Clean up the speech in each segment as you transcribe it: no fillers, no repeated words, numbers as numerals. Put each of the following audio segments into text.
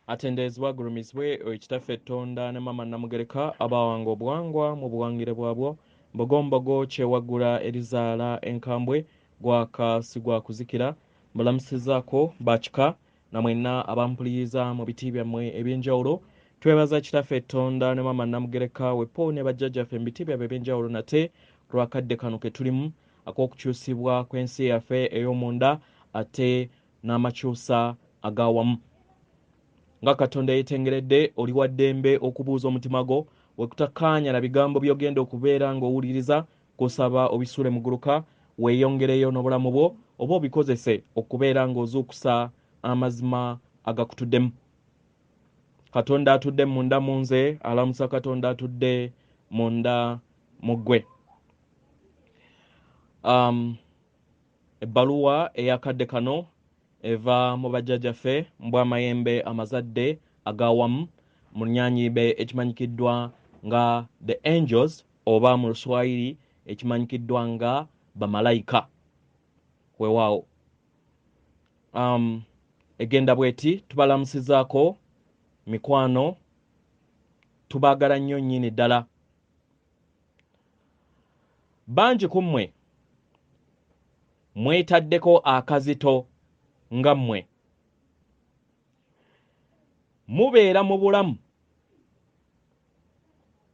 atendezebwa gulumizibwe ekitaffe Tonda ne Mama Namugereka abawanga obwangwa mu buwangire bwabwo mbogombogo kyewagula erizaala enkambwe gwakasigwa kuzikira mulamusizaako bakika namwena abampuliriza mu biti byammwe eby'enjawulo twebaza kitaffe Tonda ne Mama Namugereka wepo ne bajjajjaffe mu biti byabwe eby'enjawulo nate lwakadde kano ke tulimu ak'okukyusibwa kw'ensi yaffe ey'omunda ate n'amakyusa agawamu nga Katonda yetengeredde oli wa ddembe okubuuza omutima gwo wekutakaanya na bigambo by'ogenda okubeera ng'owuliriza kusaba obisule muguluka weeyongereyo n'obulamu bwo oba obikozese okubeera ng'ozuukusa amazima agakutuddemu. Katonda atudde munda mu nze alamusa Katonda atudde munda mu ggwe. Ebbaluwa eyakadde kano eva mu bajjajjaffe mbwa Amayembe Amazadde Agawamu mu nnyanyiibe ekimanyikiddwa nga the angels oba mu Luswayiri ekimanyikiddwa nga bamalayika weewaawo. Egenda bweti tubalamusizaako mikwano tubaagala nnyo nnyini ddala. Bangi ku mmwe mwetaddeko akazito nga mmwe mubeera mu bulamu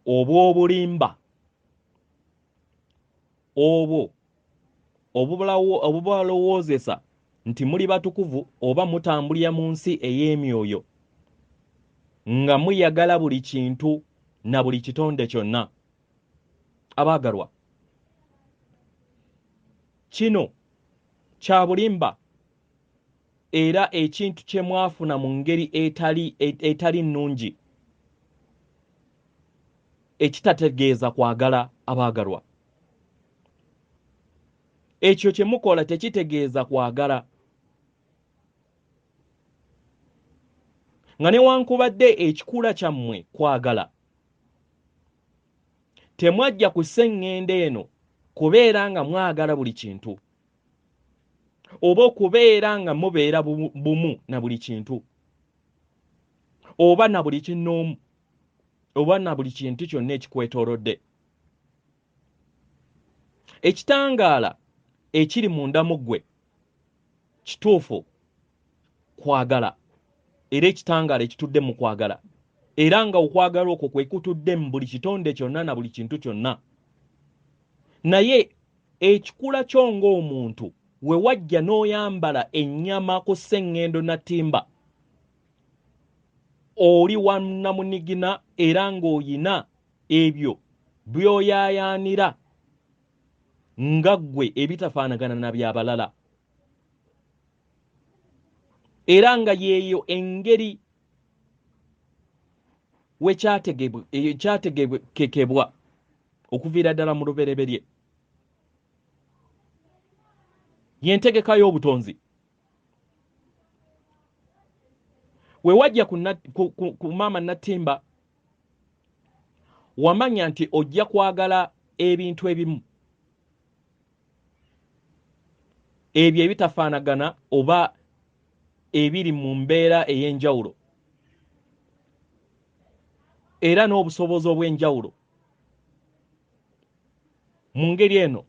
obw'obulimba obwo obubalowoozesa nti muli batukuvu oba mutambulira mu nsi ey'emyoyo nga muyagala buli kintu na buli kitonde kyonna. Abaagalwa, kino kya bulimba era ekintu kye mwafuna mu ngeri etali nnungi ekitategeeza kwagala. Abaagalwa, ekyo kye mukola tekitegeeza kwagala, nga newankubadde ekikula kyammwe kwagala temwajja ku sseŋŋenda eno kubeera nga mwagala buli kintu oba okubeera nga mubeera bumu na buli kintu oba na buli kinnoomu oba na buli kintu kyonna ekikwetoolodde. Ekitangaala ekiri munda mu ggwe kituufu kwagala, era ekitangaala ekitudde mu kwagala, era nga okwagala okwo kwe kutudde mu buli kitonde kyonna na buli kintu kyonna. Naye ekikula kyo ng'omuntu we wajja n'oyambala ennyama ku sseŋŋendo Nattimba oli wannamunigina era ng'oyina ebyo by'oyaayaanira nga ggwe ebitafaanagana na by'abalala, era nga yeeyo engeri we kyategekebwa okuviira ddala mu lubereberye, y'entegeka y'obutonzi. We wajja ku maama Nattimba wamanya nti ojja kwagala ebintu ebimu ebyo ebitafaanagana oba ebiri mu mbeera ey'enjawulo era n'obusobozi obw'enjawulo. Mu ngeri eno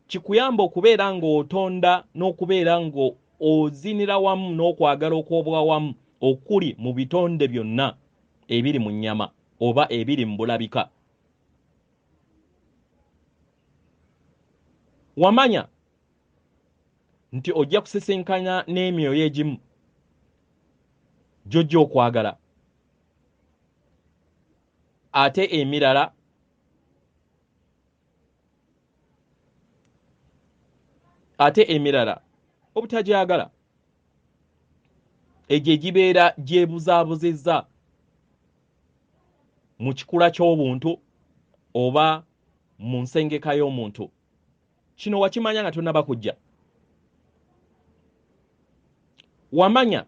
kikuyamba okubeera ng'otonda n'okubeera ng'ozinira wamu n'okwagala okw'obwawamu okuli mu bitonde byonna ebiri mu nnyama oba ebiri mu bulabika. Wamanya nti ojja kusisinkana n'emyoyo egimu gy'ojja okwagala, ate emirala obutagyagala. Egyo egibeera gyebuzaabuzizza mu kikula ky'obuntu oba mu nsengeka y'omuntu. Kino wakimanya nga tonnaba kujja. Wamanya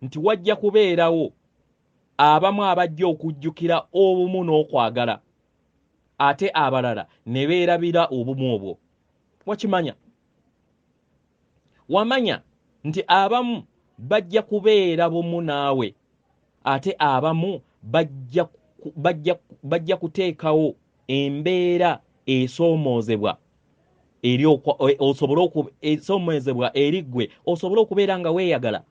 nti wajja kubeerawo abamu abajja okujjukira obumu n'okwagala, ate abalala ne beerabira obumu obwo. Wakimanya. Wamanya nti abamu bajja kubeera bumu naawe ate abamu bajja kuteekawo embeera esoomoozebwa eri osobole esoomoozebwa eri ggwe osobole okubeera nga weeyagala.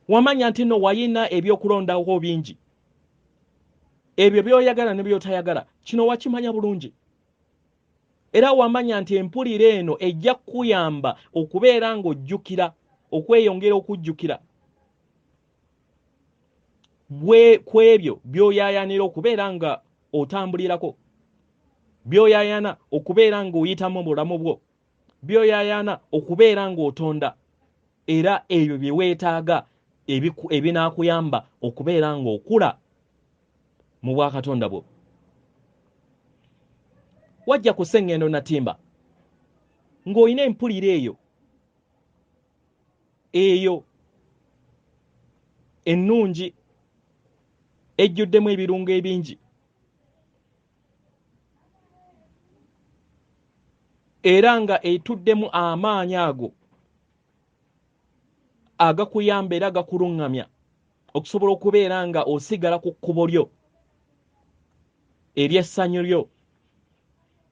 Wamanya nti no wayina ebyokulondawo bingi, ebyo by'oyagala ne by'otayagala, kino wakimanya bulungi. Era wamanya nti empulira eno ejja kukuyamba okubeera ng'ojjukira, okweyongera okujjukira ku ebyo by'oyaayaanira okubeera nga otambulirako, by'oyaayaana okubeera ng'oyitamu bulamu bwo, by'oyaayaana okubeera ng'otonda, era ebyo bye weetaaga ebinaakuyamba okubeera ng'okula mu bwakatonda bwo. Wajja ku sseŋŋendo Nattimba ng'olina empulira eyo ennungi ejjuddemu ebirungo ebingi, era nga etuddemu amaanyi ago agakuyamba era gakuluŋŋamya okusobola okubeera nga osigala ku kkubo lyo ery'essanyu lyo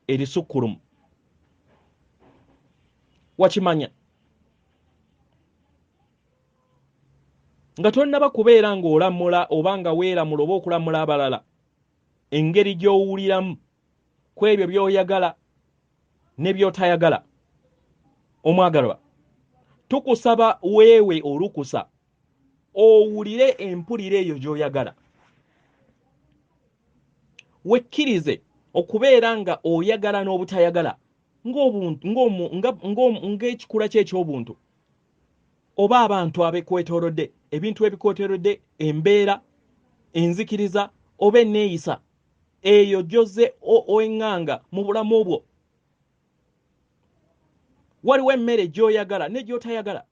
erisukkulumu. Wakimanya nga tonnaba kubeera ng'olamula oba nga weeramula oba okulamula abalala, engeri gy'owuliramu ku ebyo by'oyagala ne by'otayagala, omwagalwa, tukusaba weewe olukusa owulire empulira eyo gy'oyagala, wekkirize okubeera nga oyagala n'obutayagala ng'ekikula kye eky'obuntu oba abantu abekwetoolodde, ebintu ebikwetoolodde, embeera, enzikiriza oba enneeyisa eyo gy'ozze oeŋŋanga mu bulamu bwo. Waliwo emmere gy'oyagala ne gy'otayagala,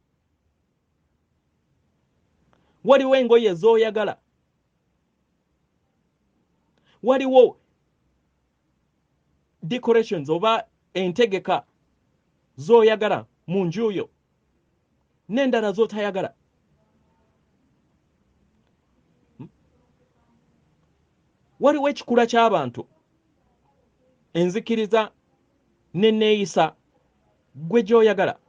waliwo engoye z'oyagala, waliwo decorations oba entegeka z'oyagala mu nju yo n'endala z'otayagala. Waliwo ekikula ky'abantu, enzikiriza n'enneeyisa gwe gy'oyagala.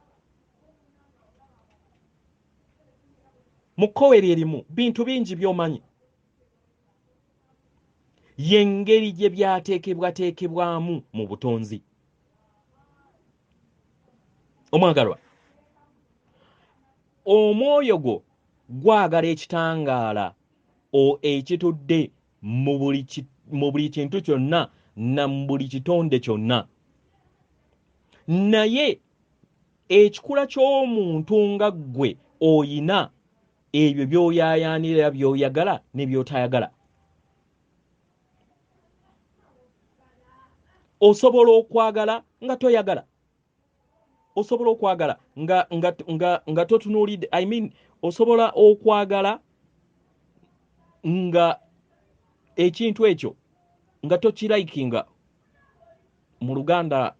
Mu kkowe lyerimu bintu bingi by'omanyi, y'engeri gye byateekebwateekebwamu mu butonzi. Omwagalwa, omwoyo gwo gwagala ekitangaala ekitudde mu buli kintu kyonna na mu buli kitonde kyonna, naye ekikula ky'omuntu nga ggwe oyina ebyo by'oyaayaanira, by'oyagala ne by'otayagala. Osobola okwagala nga toyagala, osobola okwagala nga totunuulidde, osobola okwagala nga ekintu ekyo nga tokirayikinga. Mu Luganda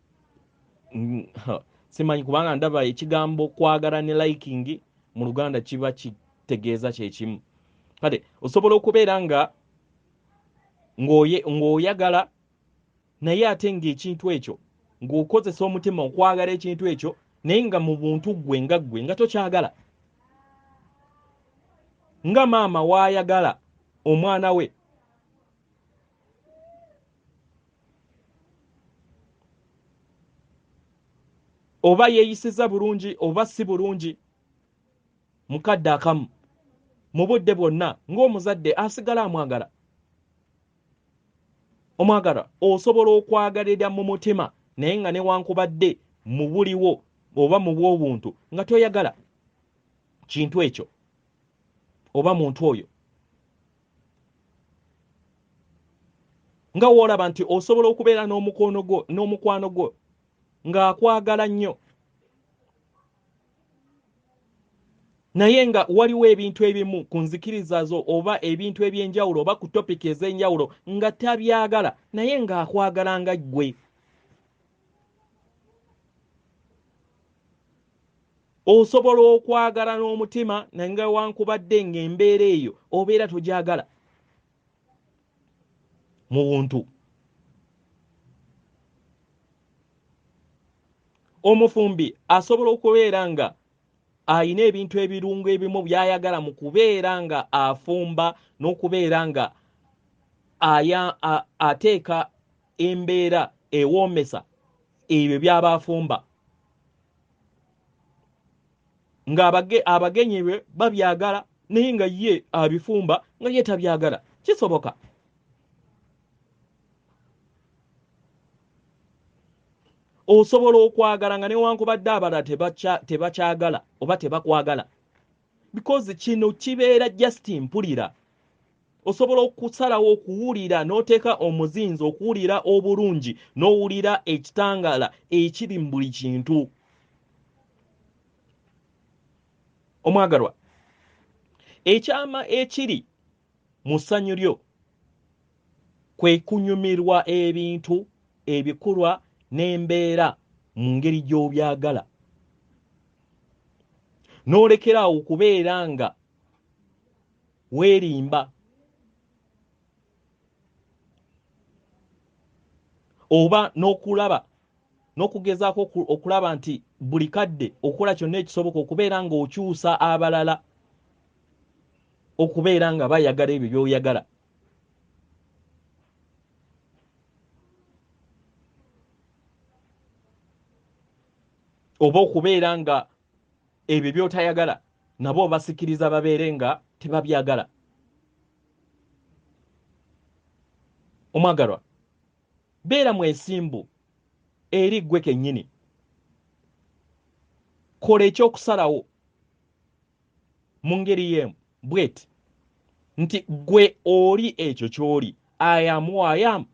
simanyi kubanga ndaba ekigambo kwagala ne liking mu Luganda kiba kitegeeza kye kimu. Kale osobola okubeera ng'oyagala naye ate ng'ekintu ekyo ng'okozesa omutima okwagala ekintu ekyo naye nga mu buntu ggwe nga tokyagala. Nga maama waayagala omwana we, oba yeeyisiza bulungi oba si bulungi, mukadde akamu mu budde bwonna ng'omuzadde asigala amwagala. Omwagala, osobola okwagalira mu mutima naye nga newankubadde mu buliwo oba mu bw'obuntu nga toyagala kintu ekyo oba muntu oyo. Nga woolaba nti osobola okubeera n'omukwano gwo ng'akwagala nnyo, naye nga waliwo ebintu ebimu ku nzikiriza zo oba ebintu eby'enjawulo oba ku topiki ez'enjawulo nga tabyagala naye ng'akwagala nga ggwe. osobola okwagala n'omutima nange wankubadde ng'embeera eyo obeera togyagala mu buntu. Omufumbi asobola okubeera nga ayina ebintu ebirungu ebimu by'ayagala mu kubeera nga afumba n'okubeera nga ateeka embeera ewoomesa ebyo by'aba afumba. Abagenyi be babyagala naye nga ye abifumba nga ye tabyagala. Kisoboka. Osobola okwagala nga newankubadde abalala tebakyagala oba tebakwagala. Because kino kibeera just mpulira. Osobola okusalawo okuwulira n'oteeka omuzinzi okuwulira obulungi n'owulira ekitangaala ekiri mu buli kintu. Omwagalwa, ekyama ekiri mu ssanyu lyo kwe kunyumirwa ebintu ebikulwa n'embeera mu ngeri gy'obyagala. N'olekeraawo okubeera nga weerimba oba n'okugezaako okulaba nti buli kadde okola kyonna ekisoboka okubeera ng'okyusa abalala okubeera nga bayagala ebyo by'oyagala. Oba okubeera nga ebyo by'otayagala nabo basikiriza babeere nga tebabyagala. Omwagalwa, beera mwesimbu eri ggwe kennyini. Kola ekyokusalawo mu ngeri y'emu bw'eti nti ggwe oli ekyo ky'oli. I am who I am.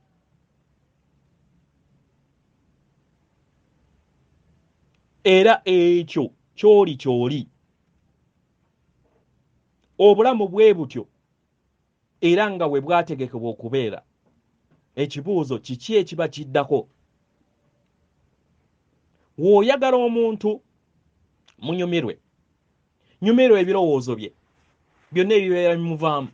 Era ekyo ky'oli. Obulamu bwe butyo era nga bwe bwategekebwa okubeera. Ekibuuzo kiki ekiba kiddako? W'oyagala omuntu munyumirwe ebirowoozo bye byonna ebibeera bimuvaamu.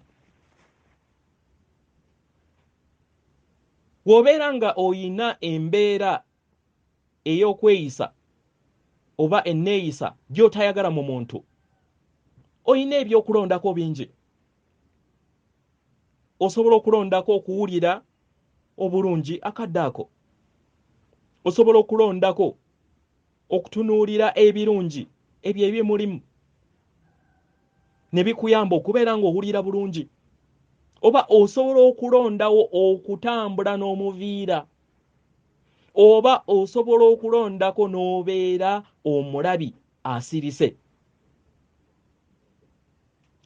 W'obeera nga oyina embeera ey'okweyisa oba enneeyisa gy'otayagala mu muntu, oyina ebyokulondako bingi. Osobola okulondako okuwulira obulungi akadde ako. Osobola okulondako okutunuulira ebirungi ebyo ebimulimu ne bikuyamba okubeera ng'owulira bulungi. Oba osobola okulondawo okutambula n'omuviira, oba osobola okulondako n'obeera omulabi asirise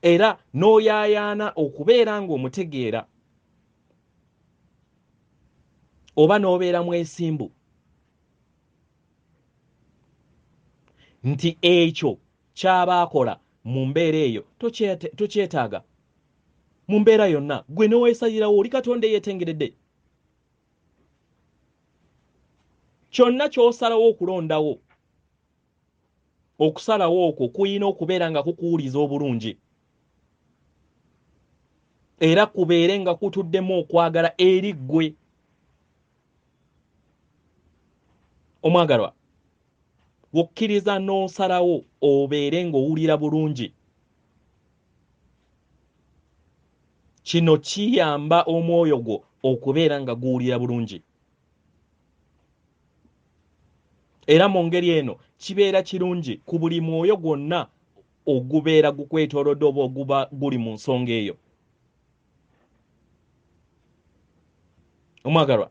era n'oyaayaana okubeera ng'omutegeera, oba n'obeera mwesimbu nti ekyo ky'aba akola mu mbeera eyo tokyetaaga. Mu mbeera yonna gwe n'oweesalirawo oli Katonda eyeetengeredde. Kyonna ky'osalawo okulondawo, okusalawo okwo kuyina okubeera nga kukuwuliza obulungi era kubeere nga kutuddemu okwagala eri ggwe. Omwagalwa, wokkiriza n'osalawo obeere ng'owulira bulungi. Kino kiyamba omwoyo gwo okubeera nga guwulira bulungi. Era mu ngeri eno kibeera kirungi ku buli mwoyo gwonna ogubeera gukwetoolodde oba oguba guli mu nsonga eyo. Omwagalwa,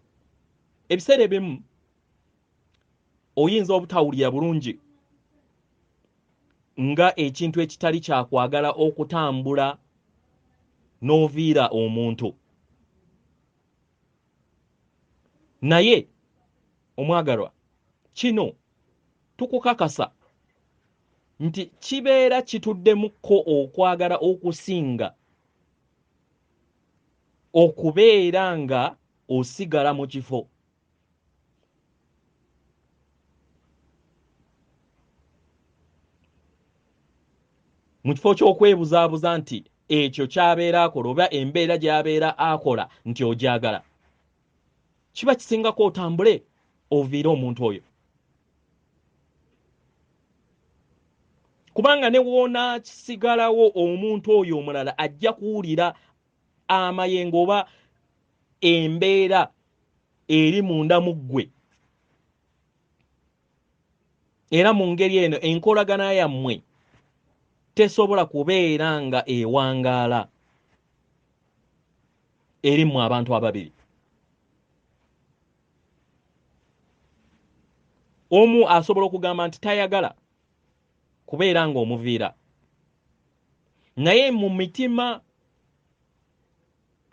ebiseera ebimu oyinza obutawulira bulungi nga ekintu ekitali kyakwagala okutambula n'oviira omuntu. Naye omwagalwa, kino tukukakasa nti kibeera kituddemukko okwagala okusinga okubeera nga osigala mu kifo. mu kifo ky'okwebuzaabuza nti ekyo ky'abeera akola oba embeera gy'abeera akola nti ogyagala, kiba kisingako otambule oviire omuntu oyo. Kubanga ne woona kisigalawo omuntu oyo omulala ajja kuwulira amayengo oba embeera eri munda mu ggwe, era mu ngeri eno enkolagana yammwe tesobola kubeera nga ewangaala eri mu abantu ababiri. Omu asobola okugamba nti tayagala kubeera nga omuviira, naye mu mitima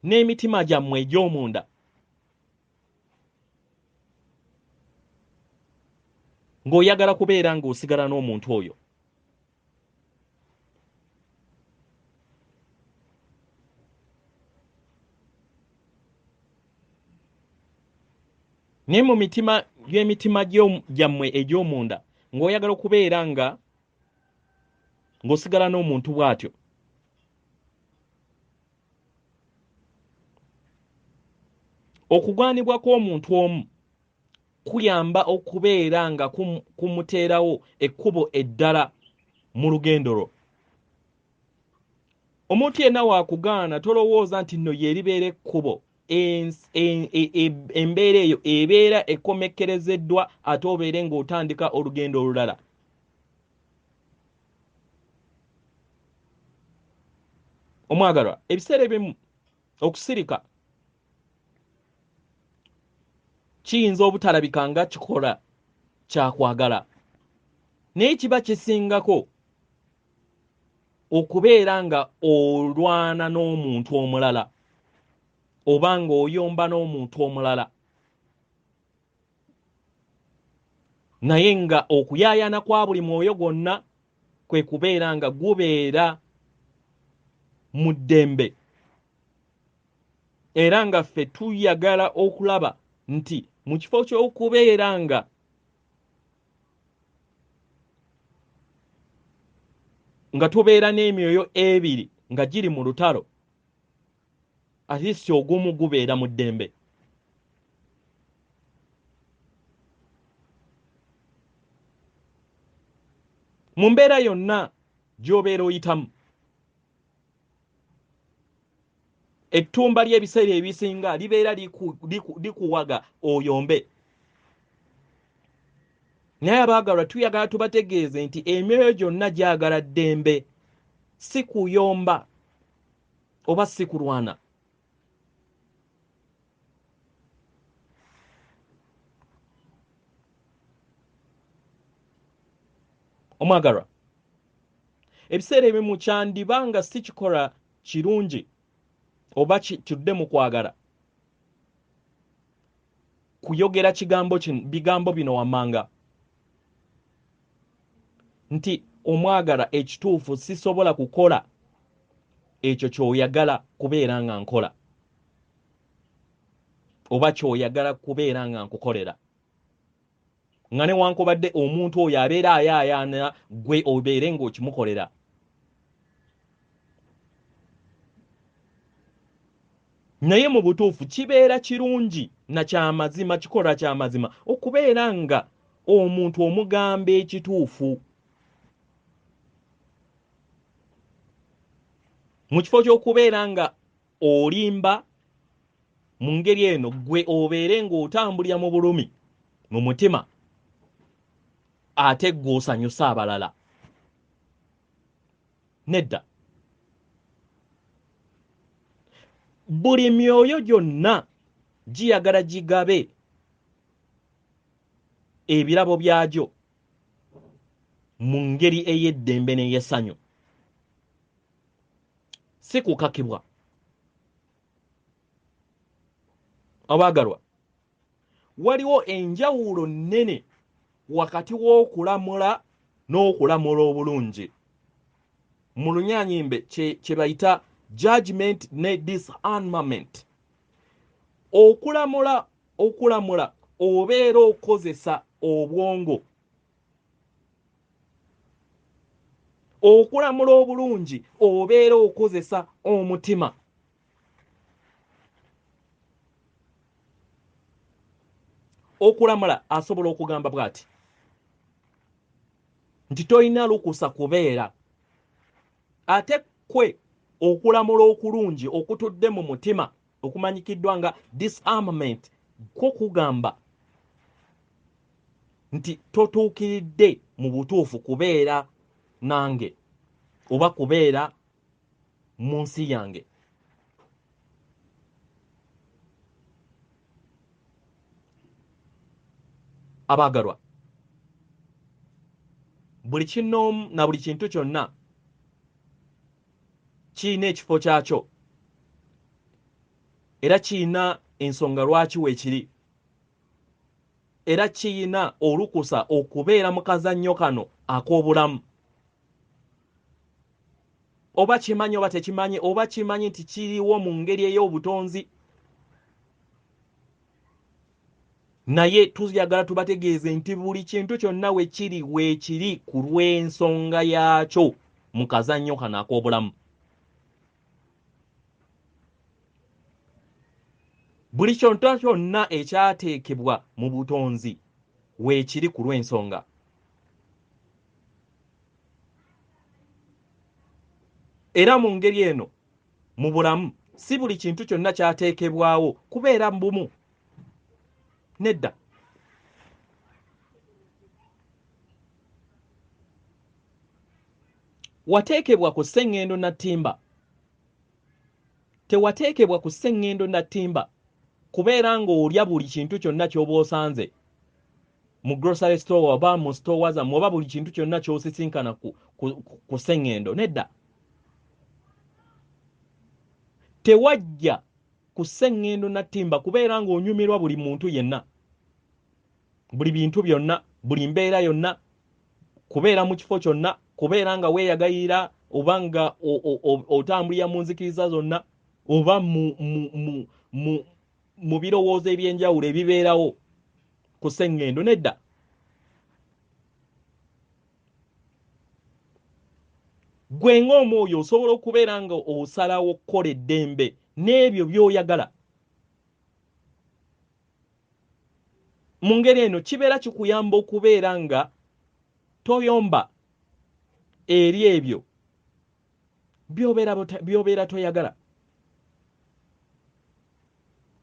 n'emitima gyammwe egy'omunda ng'oyagala kubeera ng'osigala n'omuntu oyo. Naye mu mitima gyammwe egy'omunda ng'oyagala okubeera ng'osigala n'omuntu bw'atyo, okugwanibwa kw'omuntu omu kuyamba okubeera nga kumuteerawo ekkubo eddala mu lugendo lwo. Omuntu yenna waakugaana tolowooza nti nno yeeribeera ekkubo, embeera eyo ebeera ekomekkerezeddwa ate obeere ng'otandika olugendo olulala. Omwagalwa, ebiseera ebimu okusirika kiyinza obutalabika nga kikola kyakwagala, naye kiba kisingako okubeera nga olwana n'omuntu omulala oba ng'oyomba n'omuntu omulala, naye nga okuyaayana kwa buli mwoyo gwonna kwe kubeera nga gubeera mu ddembe, era nga ffe tuyagala okulaba nti mu kifo ky'okubeera nga tubeera n'emyoyo ebiri nga giri mu lutalo, ate si ogumu gubeera mu ddembe. Mu mbeera yonna gy'obeera oyitamu, ettumba ly'ebiseera ebisinga libeera likuwaga oyombe. Naye abaagalwa, tuyagala tubategeeze nti emyoyo gyonna gyagala ddembe, si kuyomba oba si kulwana. Omwagalwa, ebiseera ebimu kyandibanga si kikola kirungi oba tudde mu kwagala kuyogera bigambo bino wammanga nti omwagala, ekituufu sisobola kukola ekyo ky'oyagala kubeera nga nkola oba ky'oyagala kubeera nga nkukolera, nga newankubadde omuntu oyo abeera ayaayaana gwe obeere ng'okimukolera. Naye mu butuufu kibeera kirungi na kyamazima, kikola kyamazima okubeera nga omuntu omugamba ekituufu mu kifo ky'okubeera nga olimba mu ngeri eno gwe obeere ng'otambulira mu bulumi mu mutima ate gw'osanyusa abalala. Nedda, buli myoyo gyonna giyagala gigabe ebirabo byagyo mu ngeri ey'eddembe n'ey'essanyu, si kukakibwa. Abaagalwa, waliwo enjawulo nnene wakati w'okulamula n'okulamula obulungi. Mu Lunyaanyimbe kye bayita judgment ne disarmament. Okulamula obeera okozesa obwongo okulamula obulungi obeera okozesa omutima. Okulamula asobola okugamba bw'ati nti toyina lukusa kubeera, ate kwe okulamula okulungi okutudde mu mutima okumanyikiddwa nga disarmament kwo kugamba nti totuukiridde mu butuufu kubeera nange oba kubeera mu nsi yange. Abaagalwa, buli kinoomu na buli kintu kyonna kiyina ekifo kyakyo era kiyina ensonga lwaki weekiri, era kiyina olukusa okubeera mu kazannyo kano ak'obulamu. Oba kimanyi oba tekimanyi, oba kimanyi nti kiriwo mu ngeri ey'obutonzi, naye tuyagala tubategeeze nti buli kintu kyonna weekiri ku lw'ensonga yaakyo mu kazannyo kano ak'obulamu. Buli kintu kyonna ekyateekebwa mu butonzi weekiri ku lw'ensonga. Era mu ngeri eno mu bulamu si buli kintu kyonna kyateekebwawo kubeera bumu. Nedda. Wateekebwa ku sseŋŋendo Nattimba. Tewateekebwa ku sseŋŋendo Nattimba kubeera ng'olya buli kintu kyonna ky'oba osanze mu grocery store oba mu store zammwe oba buli kintu kyonna ky'osisinkana ku sseŋŋendo. Nedda. Tewajja ku sseŋŋendo Nattimba kubeera ng'onyumirwa buli muntu yenna, buli bintu byonna, buli mbeera yonna, kubeera mu kifo kyonna, kubeera nga weeyagayira oba nga otambulira mu nzikiriza zonna oba mu birowoozo eby'enjawulo ebibeerawo ku sseŋŋendo. Nedda. Gwe ng'omwoyo osobola okubeera nga osalawo okukola eddembe n'ebyo by'oyagala. Mu ngeri eno kibeera kikuyamba okubeera nga toyomba eri ebyo by'obeera toyagala.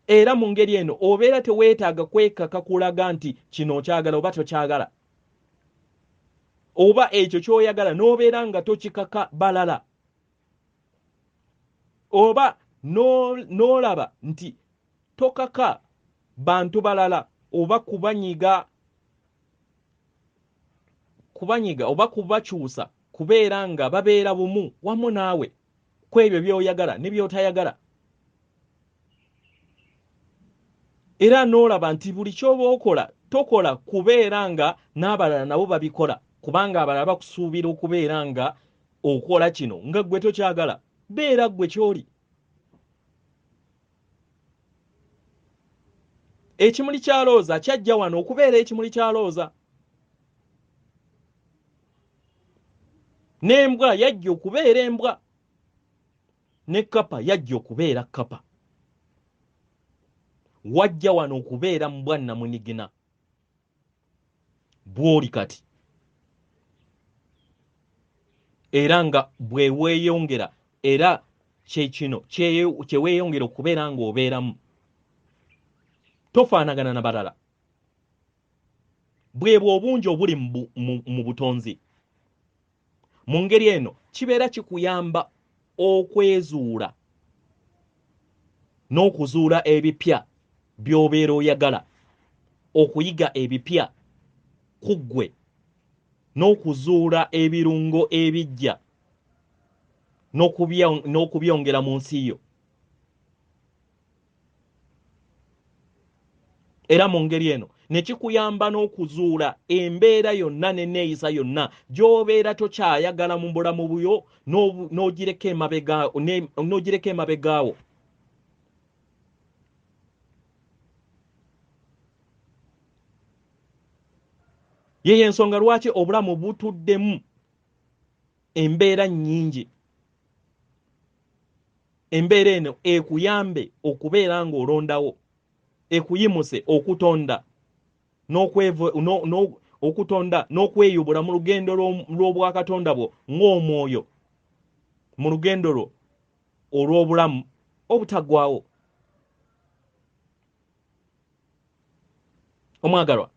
Era mu ngeri eno obeera teweetaaga kwekaka kulaga nti kino okyagala oba tokyagala, oba ekyo ky'oyagala n'obeera nga tokikaka balala, oba n'olaba nti tokaka bantu balala oba kubanyiga oba kubakyusa kubeera nga babeera bumu wamu naawe ku ebyo by'oyagala ne by'otayagala. Era n'olaba nti buli ky'oba okola tokola kubeera nga n'abalala nabo babikola, kubanga abalala bakusuubira okubeera nga okola kino nga ggwe tokyagala. Beera ggwe ky'oli. Ekimuli kya looza kyajja wano okubeera ekimuli kya looza, n'embwa yajja okubeera embwa, ne kkapa yajja okubeera kkapa. Wajja wano okubeera mu bwannamunigina bw'oli kati. Era nga bwe weeyongera era kyekino kye weeyongera okubeera ng'obeeramu tofaanagana na balala. Bwebwo obungi obuli mu butonzi. Mu ngeri eno kibeera kikuyamba okwezuula n'okuzuula ebipya by'obeera oyagala, okuyiga ebipya ku ggwe n'okuzuula ebirungo ebijja n'okubyongera mu nsi yo. Era mu ngeri eno ne kikuyamba n'okuzuula embeera yonna n'enneeyisa yonna gy'obeera tokyayagala mu bulamu buyo n'ogireka emabegaawo. Yeyo ensonga lwaki obulamu butuddemu embeera nnyingi. Embeera eno ekuyambe okubeera ng'olondawo, ekuyimuse okutonda okutonda n'okweyubula mu lugendo lw'obwakatonda bwo ng'omwoyo, mu lugendo lwo olw'obulamu obutaggwaawo. Omwagalwa,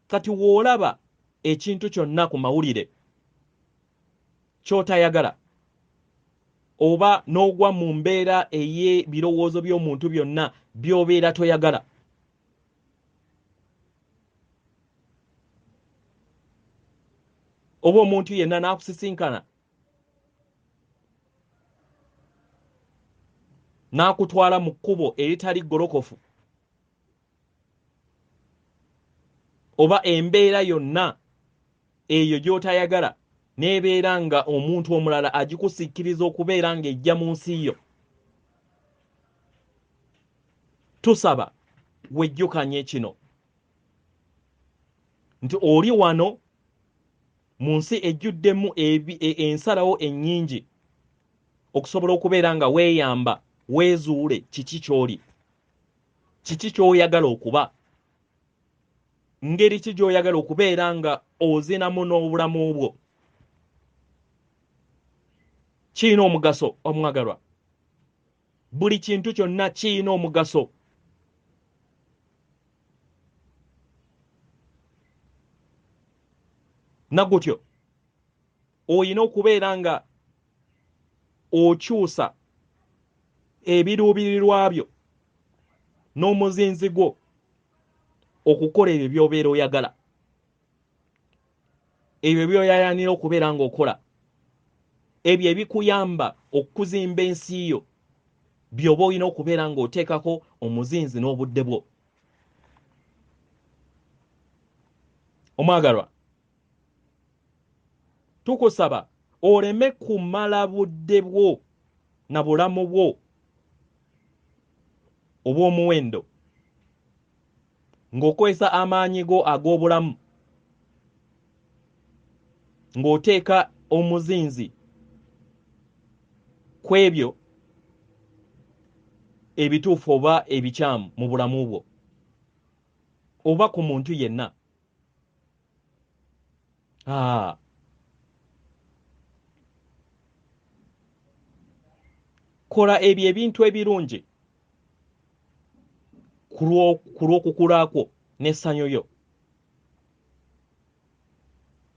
kati w'olaba ekintu kyonna ku mawulire ky'otayagala, oba n'ogwa mu mbeera ey'ebirowoozo by'omuntu byonna by'obeera toyagala, oba omuntu yenna n'akusisinkana n'akutwala mu kkubo eritali ggolokofu, oba embeera yonna eyo gy'otayagala n'ebeera nga omuntu omulala agikusiikiriza okubeera ng'ejja mu nsi yo, tusaba wejjukanye kino nti oli wano mu nsi ejjuddemu ensalawo ennyingi okusobola okubeera nga weeyamba, weezuule kiki ky'oli, kiki ky'oyagala okuba, ngeri ki gy'oyagala okubeera nga ozinamu n'obulamu bwo. Kiyina omugaso omwagalwa, buli kintu kyonna kiyina omugaso. Nagutyo oyina okubeera nga okyusa ebiruubirirwa byo n'omuzinzi gwo okukola ebyo by'obeera oyagala, ebyo by'oyayanira okubeera ng'okola, ebyo ebikuyamba okuzimba ensi yo by'oba olina okubeera ng'oteekako omuzinzi n'obudde bwo. Omwagalwa, tukusaba oleme kumala budde bwo na bulamu bwo obw'omuwendo ng'okozesa amaanyi go ag'obulamu ng'oteeka omuzinzi ku ebyo ebituufu oba ebikyamu mu bulamu bwo oba ku muntu yenna. Kola ebyo ebintu ebirungi ku lw'okukula kwo n'essanyu lyo,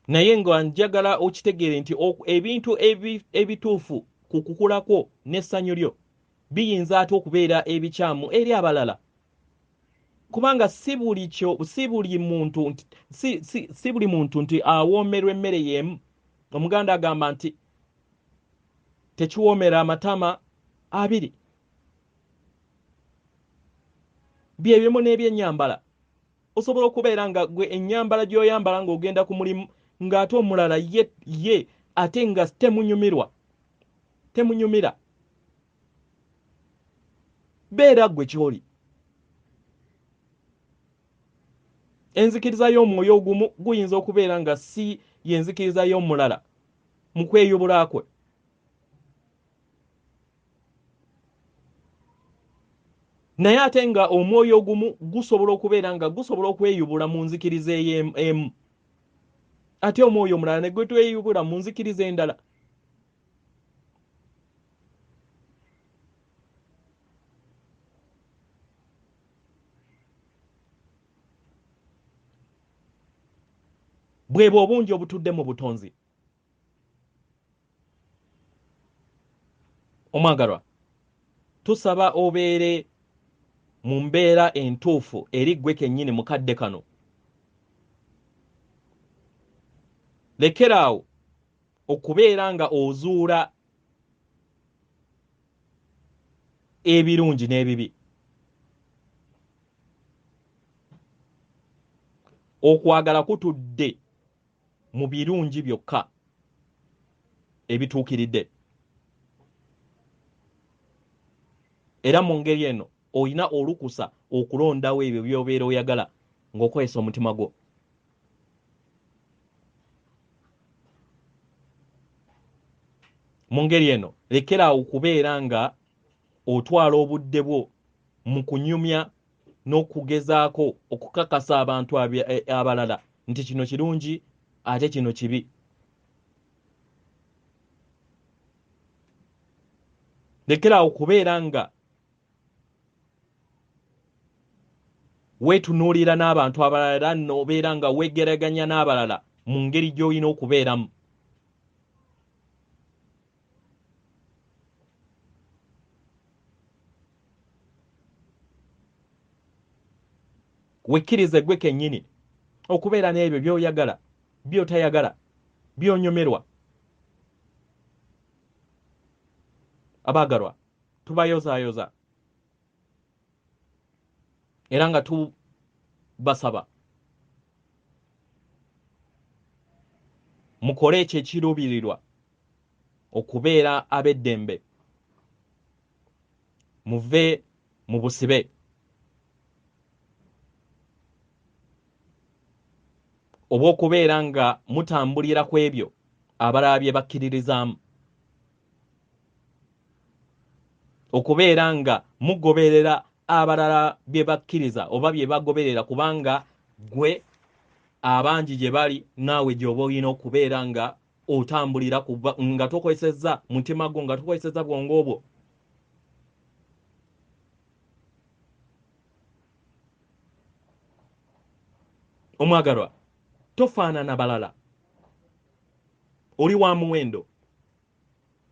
naye nga njagala okitegeere nti ebintu ebituufu ku kukula kwo n'essanyu lyo biyinza ate okubeera ebikyamu eri abalala, kubanga si buli muntu nti awoomerwa emmere y'emu. Omuganda agamba nti tekiwoomera amatama abiri. Bye bimu n'ebyennyambala. Osobola okubeera nga gwe ennyambala gy'oyambala ng'ogenda ku mulimu ng'ate omulala ye ate nga temunyumira. Beera gwe ky'oli. Enzikiriza y'omwoyo ogumu guyinza okubeera nga si y'enzikiriza y'omulala mu kweyubula kwe. Naye ate nga omwoyo ogumu gusobola okubeera nga gusobola okweyubula mu nzikiriza emu, ate omwoyo omulala ne gwe tweyubula mu nzikiriza endala. Bwe obungi obutudde mu butonzi. Omwagalwa, tusaba obeere mu mbeera entuufu eri ggwe kennyini mukadde kano. Lekeraawo okubeera nga ozuula ebirungi n'ebibi. Okwagala kutudde mu birungi byokka ebituukiridde. Era mu ngeri eno olina olukusa okulondawo ebyo by'obeera oyagala ng'okozesa omutima gwo. mu ngeri eno lekera okubeera nga otwala obudde bwo mu kunyumya n'okugezaako okukakasa abantu abalala nti kino kirungi ate kino kibi. Lekera okubeera nga weetunuulira n'abantu abalala n'obeera nga weegeraganya n'abalala mu ngeri gy'olina okubeeramu. Wekkirize gwe kennyini okubeera n'ebyo by'oyagala, by'otayagala, by'onyomerwa. Abaagalwa, tubayozaayoza era nga tubasaba mukole ekyo ekiruubirirwa okubeera ab'eddembe, muve mu busibe, oba okubeera nga mutambulira ku ebyo abalala bye bakkiririzaamu, okubeera nga mugoberera abalala bye bakkiriza oba bye bagoberera, kubanga gwe abangi gye bali naawe gy'oba olina okubeera nga otambulira nga tokozesezza mutima gwo, nga tokozesezza bwongo bwo. Omwagalwa, tofaanana balala, oli wa muwendo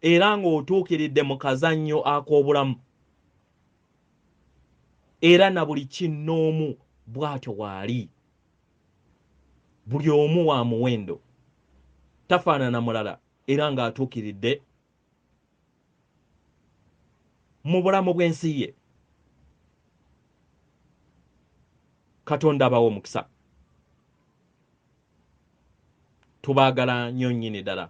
era ng'otuukiridde mu kazannyo ak'obulamu, era na buli kinnoomu bw'atyo waali. Buli omu wa muwendo, tafaanana mulala era ng'atuukiridde mu bulamu bw'ensi ye. Katonda abawe omukisa. Tubaagala nnyo nnyini ddala.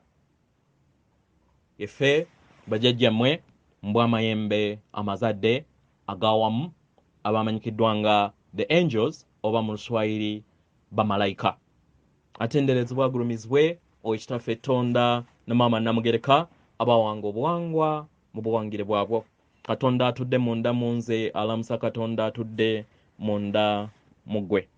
Ife bajjajjammwe mbwa Amayembe, Amazadde, Agawamu, abamanyikiddwa nga the angels oba mu Luswayiri bamalayika. Atenderezebwa agulumizibwe Owekitaffe Tonda ne Maama Namugereka abawanga obuwangwa mu buwangire bwabwo. Katonda atudde munda mu nze, alamusa Katonda atudde munda mu ggwe.